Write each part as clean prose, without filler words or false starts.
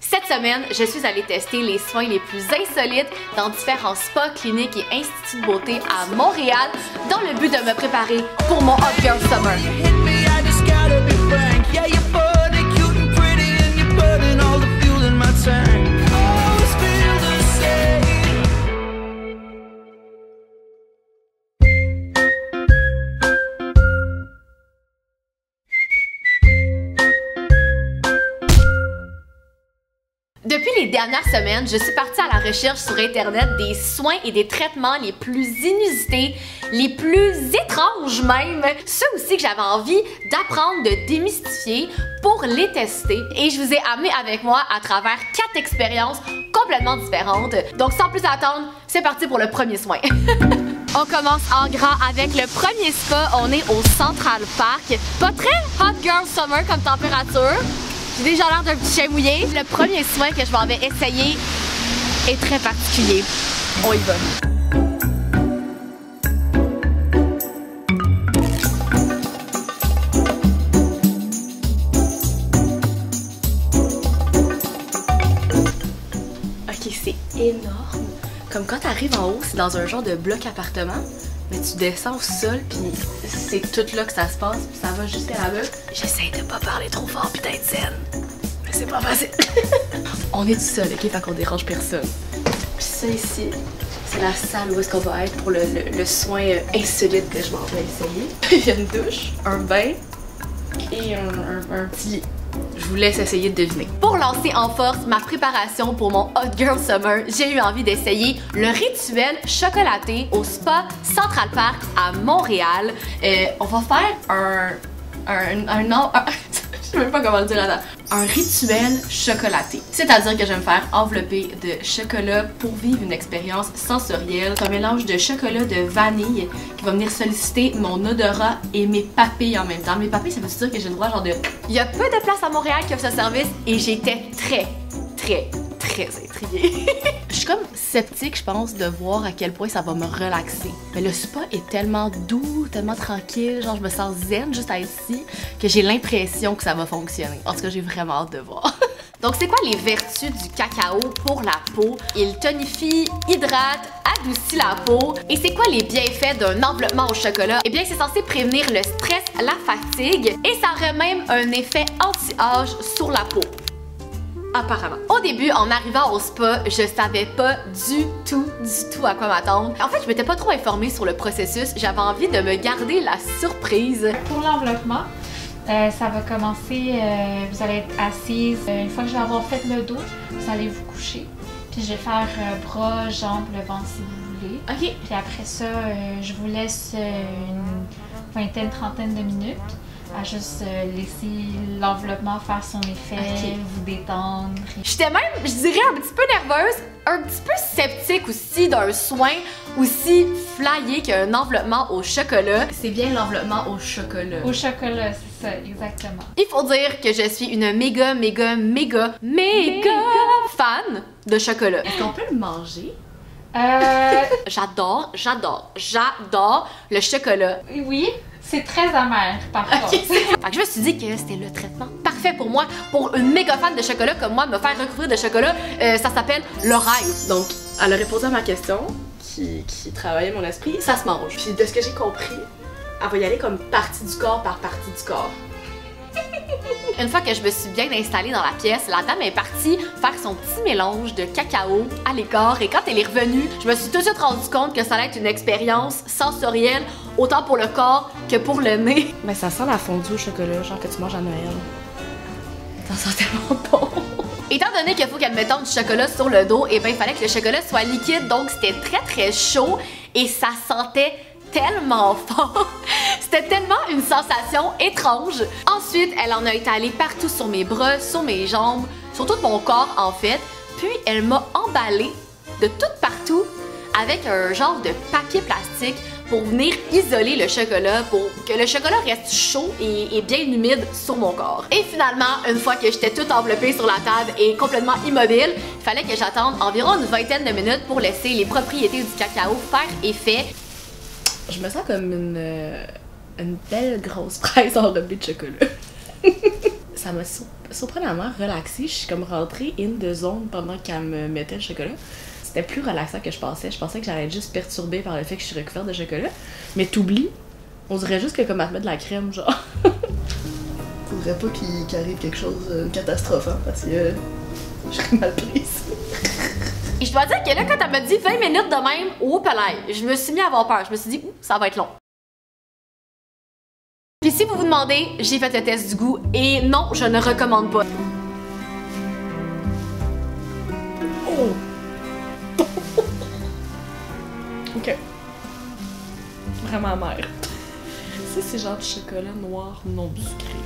Cette semaine, je suis allée tester les soins les plus insolites dans différents spas, cliniques et instituts de beauté à Montréal dans le but de me préparer pour mon Hot Girl Summer. Depuis les dernières semaines, je suis partie à la recherche sur Internet des soins et des traitements les plus inusités, les plus étranges même, ceux aussi que j'avais envie d'apprendre, de démystifier pour les tester. Et je vous ai amené avec moi à travers 4 expériences complètement différentes. Donc sans plus attendre, c'est parti pour le premier soin. On commence en grand avec le premier spa. On est au Central Park. Pas très Hot Girl Summer comme température. J'ai déjà l'air d'un petit chien mouillé. Le premier soin que je vais essayer est très particulier. On y va. Ok, c'est énorme. Comme quand t'arrives en haut, c'est dans un genre de bloc appartement. Mais tu descends au sol, puis c'est tout là que ça se passe, puis ça va jusqu'à là-bas. J'essaie de pas parler trop fort puis d'être zen. Mais c'est pas facile. On est tout seul, ok? Fait qu'on dérange personne. Puis ça ici, c'est la salle où est-ce qu'on va être pour le soin insolite que je m'en vais essayer. Il y a une douche, un bain et un petit lit. Je vous laisse essayer de deviner. Pour lancer en force ma préparation pour mon Hot Girl Summer, j'ai eu envie d'essayer le rituel chocolaté au spa Central Park à Montréal. On va faire je sais même pas comment le dire là-dedans. Un rituel chocolaté. C'est-à-dire que je vais me faire envelopper de chocolat pour vivre une expérience sensorielle. C'est un mélange de chocolat de vanille qui va venir solliciter mon odorat et mes papilles en même temps. Mes papilles, ça veut dire que j'ai le droit genre de... Il y a peu de places à Montréal qui offrent ce service et j'étais très intriguée. Je suis comme sceptique, je pense, de voir à quel point ça va me relaxer. Mais le spa est tellement doux, tellement tranquille, genre je me sens zen juste à être ici, que j'ai l'impression que ça va fonctionner. En tout cas, j'ai vraiment hâte de voir. Donc, c'est quoi les vertus du cacao pour la peau? Il tonifie, hydrate, adoucit la peau. Et c'est quoi les bienfaits d'un enveloppement au chocolat? Eh bien, c'est censé prévenir le stress, la fatigue, et ça aurait même un effet anti-âge sur la peau. Apparemment. Au début, en arrivant au spa, je savais pas du tout à quoi m'attendre. En fait, je m'étais pas trop informée sur le processus. J'avais envie de me garder la surprise. Pour l'enveloppement, ça va commencer, vous allez être assise. Une fois que je vais avoir fait le dos, vous allez vous coucher. Puis je vais faire bras, jambes, le ventre si vous voulez. Ok. Puis après ça, je vous laisse une vingtaine, trentaine de minutes à juste laisser l'enveloppement faire son effet, vous détendre. J'étais même, je dirais, un petit peu nerveuse, un petit peu sceptique aussi d'un soin aussi flyé qu'un enveloppement au chocolat. C'est bien l'enveloppement au chocolat. Au chocolat, c'est ça, exactement. Il faut dire que je suis une méga fan de chocolat. Est-ce qu'on peut le manger? J'adore le chocolat. Oui, c'est très amer par contre. Fait que je me suis dit que c'était le traitement parfait pour moi, pour une méga fan de chocolat comme moi, me faire recouvrir de chocolat. Ça s'appelle le rêve. Donc, elle a répondu à ma question qui travaillait mon esprit, ça se mange. Puis de ce que j'ai compris, elle va y aller comme partie du corps par partie du corps. Une fois que je me suis bien installée dans la pièce, la dame est partie faire son petit mélange de cacao à l'écart et quand elle est revenue, je me suis tout de suite rendu compte que ça allait être une expérience sensorielle autant pour le corps que pour le nez. Mais ça sent la fondue au chocolat, genre que tu manges à Noël. Ça sent tellement bon. Étant donné qu'il faut qu'elle mette du chocolat sur le dos, et ben il fallait que le chocolat soit liquide, donc c'était très chaud et ça sentait tellement fort. C'était tellement une sensation étrange. Ensuite, elle en a étalé partout sur mes bras, sur mes jambes, sur tout mon corps en fait. Puis elle m'a emballé de tout partout avec un genre de papier plastique pour venir isoler le chocolat, pour que le chocolat reste chaud et bien humide sur mon corps. Et finalement, une fois que j'étais toute enveloppée sur la table et complètement immobile, il fallait que j'attende environ une vingtaine de minutes pour laisser les propriétés du cacao faire effet. Je me sens comme une belle grosse fraise enrobée de chocolat. Ça m'a surprenamment relaxée. Je suis comme rentrée in the zone pendant qu'elle me mettait le chocolat. C'était plus relaxant que je pensais. Je pensais que j'allais être juste perturbée par le fait que je suis recouverte de chocolat. Mais t'oublies, on dirait juste que comme à te mettre de la crème, genre. Faudrait pas qu'il arrive quelque chose, une catastrophe, hein, parce que je serais mal prise. Et je dois dire que là, quand elle m'a dit 20 minutes de même, au palais, je me suis mis à avoir peur. Je me suis dit, ça va être long. Puis si vous vous demandez, j'ai fait le test du goût et non, je ne recommande pas. Oh! Ok. Vraiment amer. Ça, c'est genre du chocolat noir non sucré.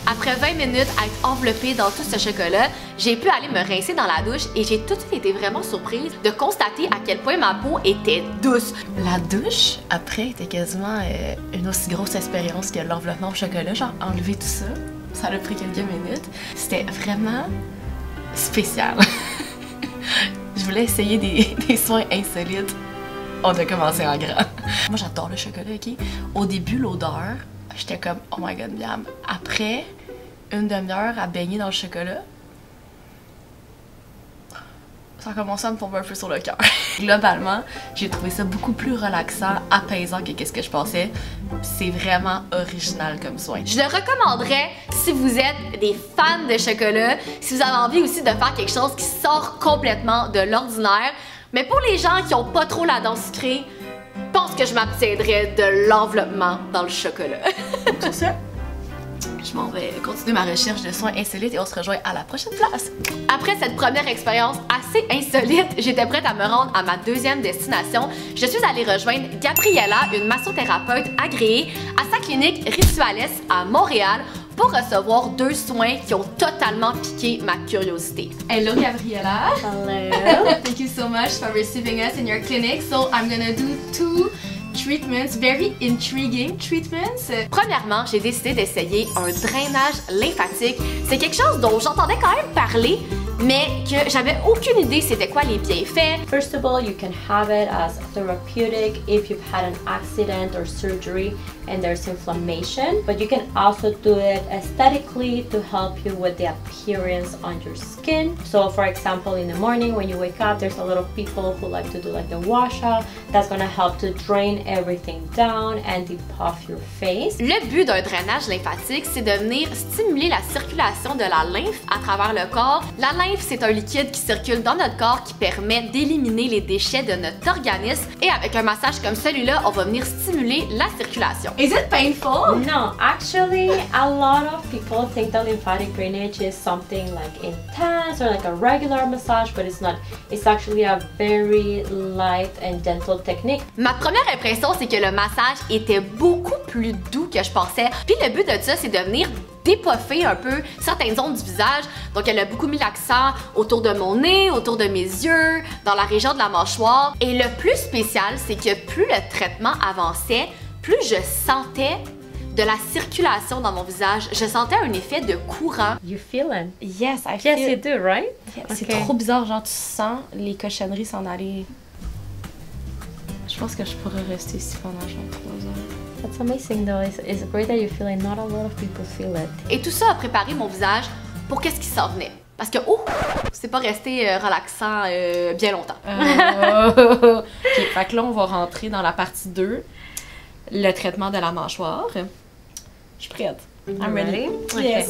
Après 20 minutes à être enveloppée dans tout ce chocolat, j'ai pu aller me rincer dans la douche et j'ai tout de suite été vraiment surprise de constater à quel point ma peau était douce. La douche, après, était quasiment une aussi grosse expérience que l'enveloppement au chocolat. Genre, enlever tout ça, ça a pris quelques minutes. C'était vraiment spécial. Je voulais essayer des soins insolites. On a commencé en grand. Moi, j'adore le chocolat, ok? Au début, l'odeur, j'étais comme, oh my god, miam. Après une demi-heure à baigner dans le chocolat, ça a commencé à me tomber un peu sur le cœur. Globalement, j'ai trouvé ça beaucoup plus relaxant, apaisant que qu'est-ce que je pensais. C'est vraiment original comme soin. Je le recommanderais si vous êtes des fans de chocolat, si vous avez envie aussi de faire quelque chose qui sort complètement de l'ordinaire. Mais pour les gens qui ont pas trop la dent sucrée, je pense que je m'abstiendrais de l'enveloppement dans le chocolat. C'est ça. Je m'en vais continuer ma recherche de soins insolites et on se rejoint à la prochaine place. Après cette première expérience assez insolite, j'étais prête à me rendre à ma deuxième destination. Je suis allée rejoindre Gabriella, une massothérapeute agréée, à sa clinique Rituales à Montréal pour recevoir 2 soins qui ont totalement piqué ma curiosité. Hello Gabriella. Hello. Thank you so much for receiving us in your clinic. So I'm gonna do 2 treatments, very intriguing treatments. Premièrement, j'ai décidé d'essayer un drainage lymphatique. C'est quelque chose dont j'entendais quand même parler, mais que j'avais aucune idée c'était quoi les bienfaits. First of all, you can have it as therapeutic if you've had an accident or surgery and there's inflammation, but you can also do it aesthetically to help you with the appearance on your skin. So for example, in the morning when you wake up, there's a lot of people who like to do like the washout. That's gonna help to drain everything down and depuff your face. Le but d'un drainage lymphatique, c'est de venir stimuler la circulation de la lymphe à travers le corps. La lymphe, c'est un liquide qui circule dans notre corps qui permet d'éliminer les déchets de notre organisme. Et avec un massage comme celui-là, on va venir stimuler la circulation. Is it painful? No, actually, a lot of people think that lymphatic drainage is something like intense or like a regular massage, but it's not. It's actually a very light and gentle technique. Ma première impression, c'est que le massage était beaucoup plus doux que je pensais. Puis le but de ça, c'est de venir dépuffer un peu certaines zones du visage. Donc elle a beaucoup mis l'accent autour de mon nez, autour de mes yeux, dans la région de la mâchoire. Et le plus spécial, c'est que plus le traitement avançait, plus je sentais de la circulation dans mon visage. Je sentais un effet de courant. You feel it? Yes, I Yes, feel... you do, right? C'est Okay. trop bizarre, genre tu sens les cochonneries s'en aller. Je pense que je pourrais rester ici pendant genre 3 heures. That's amazing though. It's great that you feel it. Not a lot of people feel it. Et tout ça a préparé mon visage pour qu'est-ce qui s'en venait. Parce que, oh, c'est pas resté relaxant bien longtemps. Ok, fait que là, on va rentrer dans la partie 2, le traitement de la mâchoire. Je suis prête. I'm ready. Yes.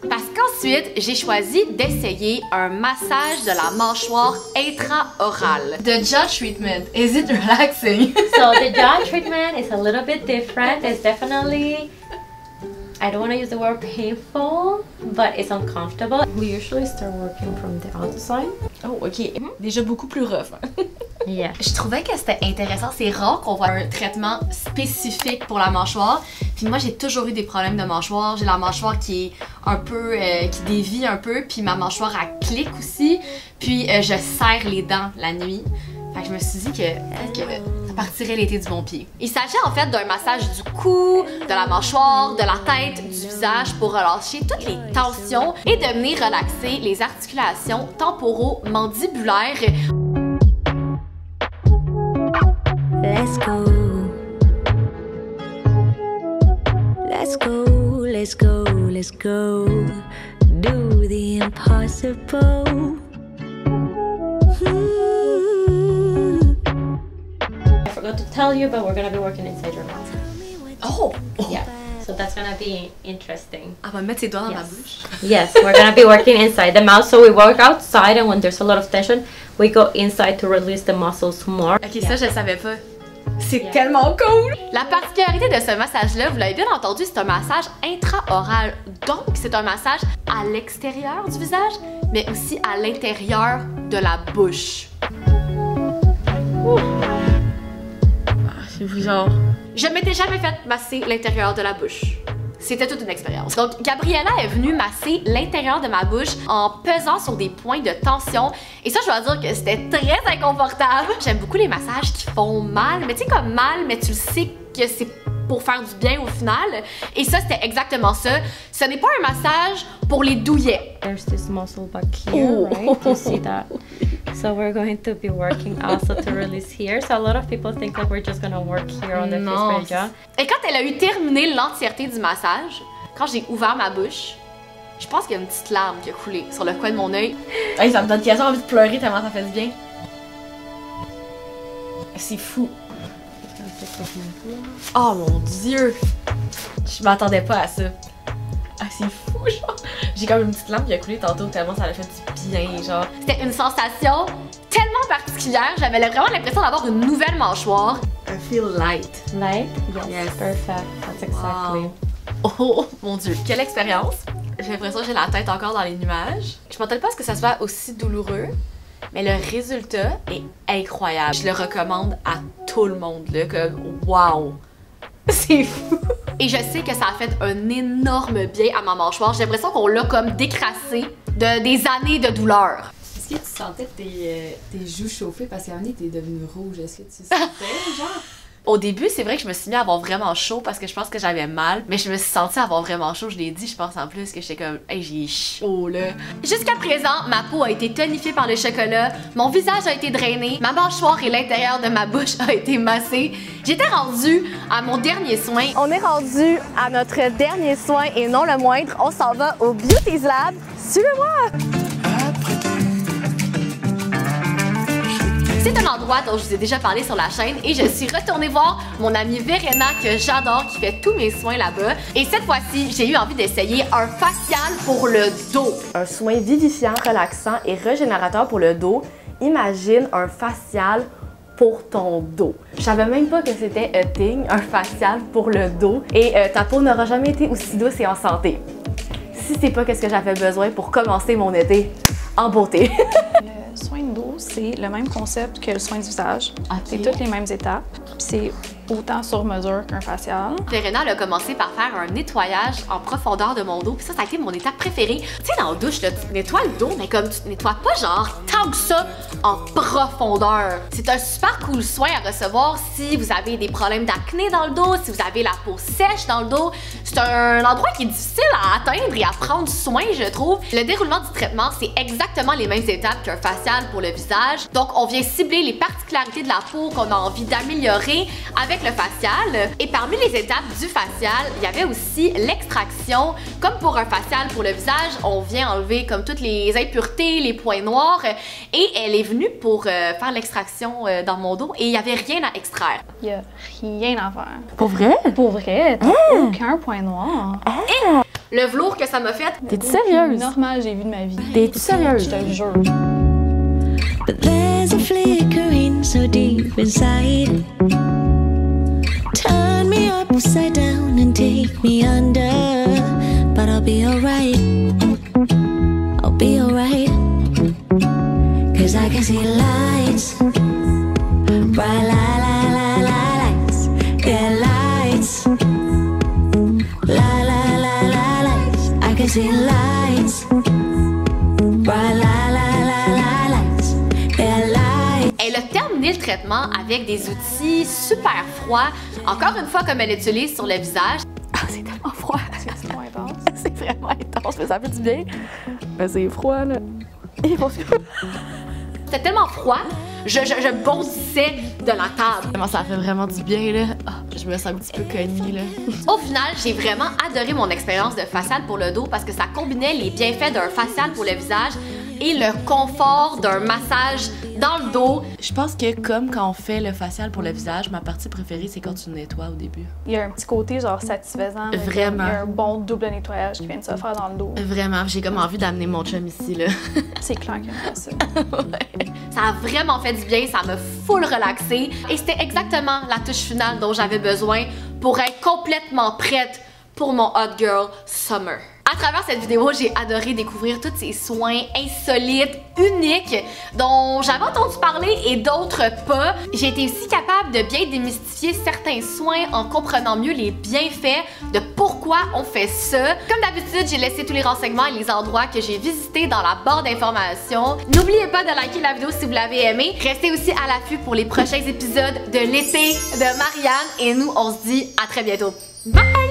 Parce qu'ensuite, j'ai choisi d'essayer un massage de la mâchoire intra-orale. The jaw treatment, is it relaxing? So the jaw treatment is a little bit different. It's definitely, I don't want to use the word painful, but it's uncomfortable. We usually start working from the outside. Oh, ok. Déjà beaucoup plus rough. Yeah. Je trouvais que c'était intéressant. C'est rare qu'on voit un traitement spécifique pour la mâchoire. Puis moi, j'ai toujours eu des problèmes de mâchoire. J'ai la mâchoire qui est un peu, qui dévie un peu. Puis ma mâchoire, elle clique aussi. Puis je serre les dents la nuit. Fait que je me suis dit que ça partirait l'été du bon pied. Il s'agit en fait d'un massage du cou, de la mâchoire, de la tête, du visage pour relâcher toutes les tensions et de venir relaxer les articulations temporomandibulaires. Let's go. Let's go, let's go, let's go. Do the impossible. I forgot to tell you, but we're gonna be working inside your mouth. Oh! Yeah. So that's gonna be interesting. Elle va mettre ses doigts dans ma Yes. bouche. Yes, we're gonna be working inside the mouth. So we work outside, and when there's a lot of tension, we go inside to release the muscles more. Ok, ça, je le savais pas. C'est Yeah. tellement cool! La particularité de ce massage-là, vous l'avez bien entendu, c'est un massage intra-oral. Donc, c'est un massage à l'extérieur du visage, mais aussi à l'intérieur de la bouche. C'est genre. Je m'étais jamais fait masser l'intérieur de la bouche. C'était toute une expérience. Donc, Gabriella est venue masser l'intérieur de ma bouche en pesant sur des points de tension. Et ça, je dois dire que c'était très inconfortable. J'aime beaucoup les massages qui font mal, mais tu sais, comme mal, mais tu le sais que c'est pour faire du bien au final. Et ça, c'était exactement ça. Ce n'est pas un massage pour les douillets. There's this muscle back here, right? You see that? So we're going to be working also to release here. So a lot of people think like we're just gonna work here on the Non. face area. Et quand elle a eu terminé l'entièreté du massage, quand j'ai ouvert ma bouche, je pense qu'il y a une petite larme qui a coulé sur le coin de mon œil. Hey, ça me donne quasiment envie de pleurer tellement ça fait du bien. C'est fou. Oh mon dieu! Je m'attendais pas à ça. Ah, c'est fou, genre. J'ai comme une petite larme qui a coulé tantôt tellement ça a fait du bien, genre. C'était une sensation tellement particulière. J'avais vraiment l'impression d'avoir une nouvelle mâchoire. I feel light. Light? Yes. Yes. Perfect. That's exactly. Oh mon dieu, quelle expérience! J'ai l'impression que j'ai la tête encore dans les nuages. Je m'attendais pas à ce que ça soit aussi douloureux, mais le résultat est incroyable. Je le recommande à tout le monde, là, comme wow! C'est fou! Et je sais que ça a fait un énorme bien à ma mâchoire. J'ai l'impression qu'on l'a comme décrassé de des années de douleur. Est-ce que tu sentais tes joues chauffées parce qu'à un moment donné, t'es devenue rouge? Est-ce que tu sentais, genre? Au début, c'est vrai que je me suis mis à avoir vraiment chaud parce que je pense que j'avais mal, mais je me suis sentie avoir vraiment chaud. Je l'ai dit, je pense en plus que j'étais comme, hey, j'ai chaud là. Jusqu'à présent, ma peau a été tonifiée par le chocolat, mon visage a été drainé, ma mâchoire et l'intérieur de ma bouche a été massé. J'étais rendue à mon dernier soin. On est rendu à notre dernier soin et non le moindre. On s'en va au Beauty Lab. Suivez-moi! C'est un endroit dont je vous ai déjà parlé sur la chaîne et je suis retournée voir mon amie Verena que j'adore qui fait tous mes soins là-bas. Et cette fois-ci, j'ai eu envie d'essayer un facial pour le dos. Un soin vivifiant, relaxant et régénérateur pour le dos. Imagine un facial pour ton dos. Je savais même pas que c'était a thing, un facial pour le dos. Et ta peau n'aura jamais été aussi douce et en santé. Si c'est pas ce que j'avais besoin pour commencer mon été en beauté. Le soin de dos, c'est le même concept que le soin du visage. C'est toutes les mêmes étapes. C'est autant sur mesure qu'un facial. Verena elle a commencé par faire un nettoyage en profondeur de mon dos. Puis ça a été mon étape préférée. Tu sais, dans la douche, là, tu nettoies le dos, mais comme tu te nettoies pas genre tant que ça en profondeur. C'est un super cool soin à recevoir si vous avez des problèmes d'acné dans le dos, si vous avez la peau sèche dans le dos. C'est un endroit qui est difficile à atteindre et à prendre soin, je trouve. Le déroulement du traitement, c'est exactement les mêmes étapes qu'un facial pour le visage. Donc, on vient cibler les particularités de la peau qu'on a envie d'améliorer avec le facial. Et parmi les étapes du facial, il y avait aussi l'extraction. Comme pour un facial pour le visage, on vient enlever comme toutes les impuretés, les points noirs. Et elle est venue pour faire l'extraction dans mon dos et il n'y avait rien à extraire. Il n'y a rien à faire. Pour vrai? Pour vrai, t'as aucun point noir. Le velours que ça m'a fait. T'es-tu sérieuse? Normal, j'ai vu de ma vie. T'es-tu sérieuse? Je te le jure. But there's a flickering so deep inside. Turn me upside down and take me under. But I'll be alright. I'll be alright. Cause I can see lights. Bright lights. Yeah, lights. Lights. I can see lights. Bright lights. Elle a terminé le traitement avec des outils super froids, encore une fois comme elle utilise sur le visage. Ah, c'est tellement froid. C'est trop intense. C'est vraiment intense, mais ça fait du bien. Mais c'est froid, là. C'était tellement froid, je bondissais de la table. Ça fait vraiment du bien, là. Ah, je Je me sens un petit peu cognée, là. Au final, j'ai vraiment adoré mon expérience de facial pour le dos parce que ça combinait les bienfaits d'un facial pour le visage et le confort d'un massage dans le dos. Je pense que comme quand on fait le facial pour le visage, ma partie préférée, c'est quand tu le nettoies au début. Il y a un petit côté genre satisfaisant. Là, Vraiment. Il y a un bon double nettoyage qui vient de se faire dans le dos. Vraiment, j'ai comme envie d'amener mon chum ici, là. C'est clair qu'il y a ça. Ouais. Ça a vraiment fait du bien, ça m'a full relaxé et c'était exactement la touche finale dont j'avais besoin pour être complètement prête pour mon Hot Girl Summer. À travers cette vidéo, j'ai adoré découvrir tous ces soins insolites, uniques, dont j'avais entendu parler et d'autres pas. J'ai été aussi capable de bien démystifier certains soins en comprenant mieux les bienfaits de pourquoi on fait ça. Comme d'habitude, j'ai laissé tous les renseignements et les endroits que j'ai visités dans la barre d'informations. N'oubliez pas de liker la vidéo si vous l'avez aimée. Restez aussi à l'affût pour les prochains épisodes de l'été de Marianne et nous, on se dit à très bientôt. Bye!